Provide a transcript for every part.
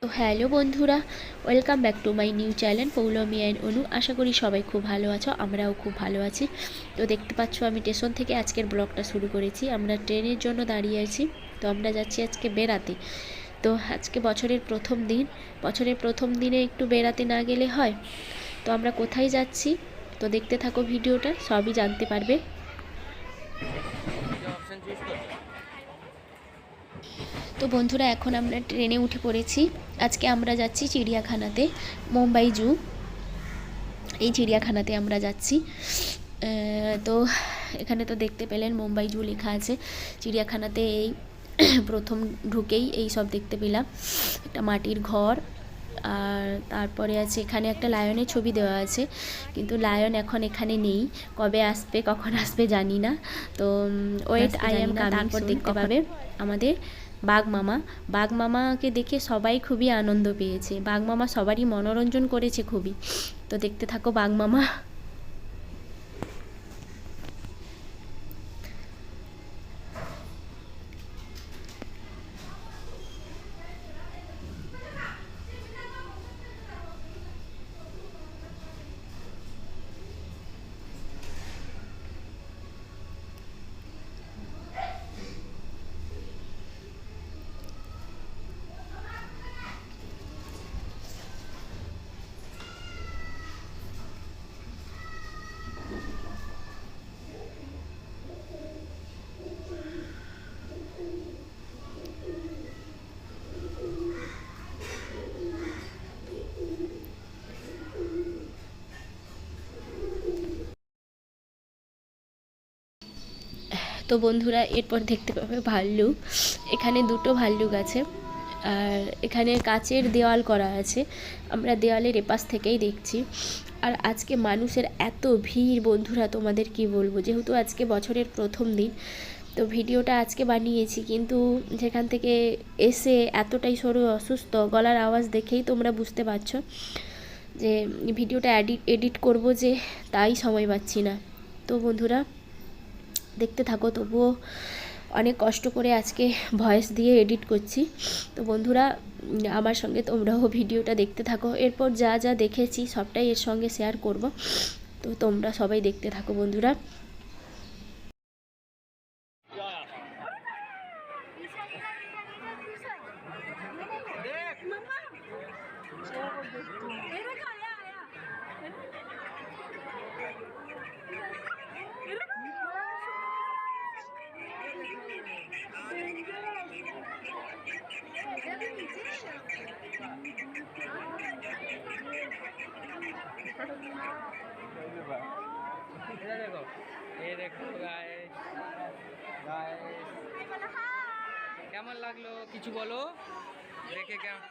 তো হ্যালো বন্ধুরা, welcome back to my new channel Poulami and Anu. আশা করি সবাই খুব ভালো আছো, আমরাও খুব ভালো আছি। তো দেখতে পাচ্ছ আমি স্টেশন থেকে আজকের ব্লগটা শুরু করেছি। আমরা ট্রেনের জন্য দাঁড়িয়ে আছি। তো আমরা যাচ্ছি আজকে বেড়াতে। তো আজকে বছরের প্রথম দিনে একটু বেড়াতে না গেলে হয়? তো আমরা কোথায় যাচ্ছি তো দেখতে থাকো, ভিডিওটা সবই জানতে পারবে। তো বন্ধুরা, এখন আমরা ট্রেনে উঠে পড়েছি। আজকে আমরা যাচ্ছি চিড়িয়াখানাতে, মুম্বাই জু। এই চিড়িয়াখানাতে আমরা যাচ্ছি। তো এখানে তো দেখতে পেলেন মুম্বাই জু লেখা আছে। চিড়িয়াখানাতে এই প্রথম ঢুকেই এই সব দেখতে পেলাম, একটা মাটির ঘর। আর তারপরে আছে এখানে একটা লায়নের ছবি দেওয়া আছে, কিন্তু লায়ন এখন এখানে নেই। কবে আসবে, কখন আসবে জানি না। তো ওয়েট আই এম কামিং। তারপর দেখতে পাবে আমাদের বাঘ মামাকে দেখে সবাই খুবই আনন্দ পেয়েছে। বাঘ মামা সবারই মনোরঞ্জন করেছে খুবই। তো দেখতে থাকো বাঘ মামা। তো বন্ধুরা, এরপর দেখতে পাবে ভাল্লুক। এখানে দুটো ভাল্লুক আছে। আর এখানে কাচের দেওয়াল করা আছে, আমরা দেওয়ালের এপাশ থেকেই দেখছি। আর আজকে মানুষের এত ভিড় বন্ধুরা, তোমাদের কি বলবো। যেহেতু আজকে বছরের প্রথম দিন, তো ভিডিওটা আজকে বানিয়েছি, কিন্তু যেখান থেকে এসে এতটাই শরীর অসুস্থ, গলার আওয়াজ দেখেই তোমরা বুঝতে পারছো যে ভিডিওটা এডিট করব যে, তাই সময় পাচ্ছি না। তো বন্ধুরা দেখতে থাকো, তবুও অনেক কষ্ট করে আজকে ভয়েস দিয়ে এডিট করছি। তো বন্ধুরা আমার সঙ্গে তোমরাও ভিডিওটা দেখতে থাকো। এরপর যা যা দেখেছি সবটাই এর সঙ্গে শেয়ার করব। তো তোমরা সবাই দেখতে থাকো বন্ধুরা। কেমন লাগলো কিছু বলো দেখে। কেমন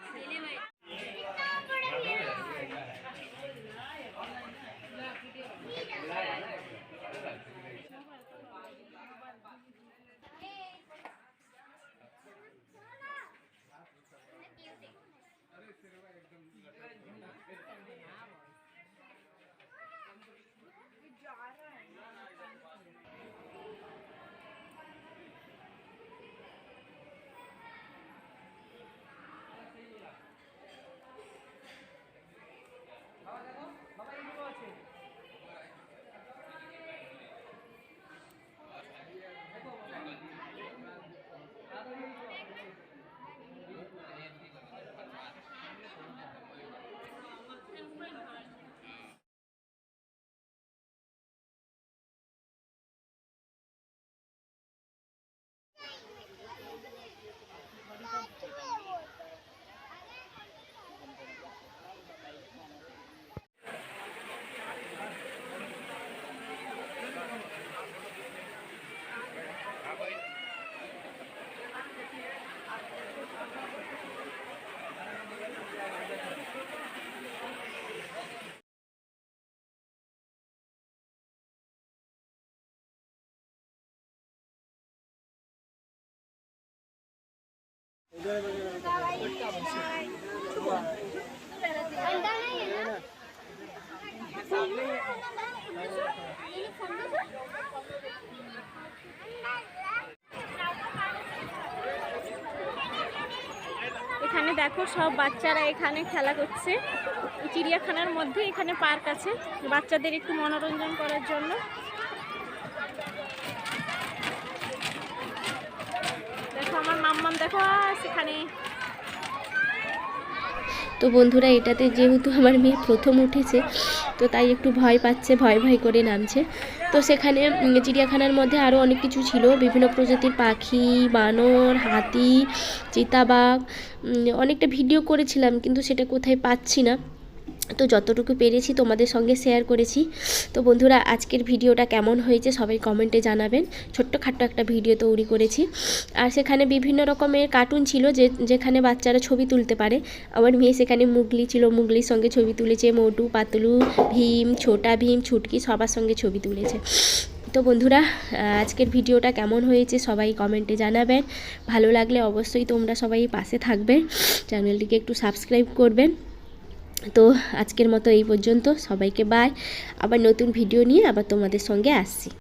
এখানে দেখো সব বাচ্চারা এখানে খেলা করছে। চিড়িয়াখানার মধ্যে এখানে পার্ক আছে বাচ্চাদের একটু মনোরঞ্জন করার জন্য। দেখো আমার মাম্মাম দেখো সেখানে। তো বন্ধুরা এটাতে যেহেতু আমার মেয়ে প্রথম উঠেছে তো তাই একটু ভয় পাচ্ছে, ভয় ভয় করে নামছে। তো সেখানে চিড়িয়াখানার মধ্যে আরও অনেক কিছু ছিল, বিভিন্ন প্রজাতির পাখি, বানর, হাতি, চিতাবাঘ। অনেকটা ভিডিও করেছিলাম কিন্তু সেটা কোথায় পাচ্ছি না, তো যতটুকু পেরেছি তোমাদের সঙ্গে শেয়ার করেছি। তো বন্ধুরা আজকের ভিডিওটা কেমন হয়েছে সবাই কমেন্টে জানাবেন। ছোট্টখাট্ট একটা ভিডিও তৈরি করেছি। আর সেখানে বিভিন্ন রকমের কার্টুন ছিল যেখানে বাচ্চারা ছবি তুলতে পারে। আমার মেয়ে সেখানে মুগলি ছিল, মুগলির সঙ্গে ছবি তুলেছে, মোটু পাতলু, ভীম, ছোটা ভীম, ছুটকি সবার সঙ্গে ছবি তুলেছে। তো বন্ধুরা আজকের ভিডিওটা কেমন হয়েছে সবাই কমেন্টে জানাবেন। ভালো লাগলে অবশ্যই তোমরা সবাই পাশে থাকবে, চ্যানেলটিকে একটু সাবস্ক্রাইব করবেন। তো আজকের মতো এই পর্যন্ত, সবাইকে বাই। আবার নতুন ভিডিও নিয়ে আবার তোমাদের সঙ্গে আসছি।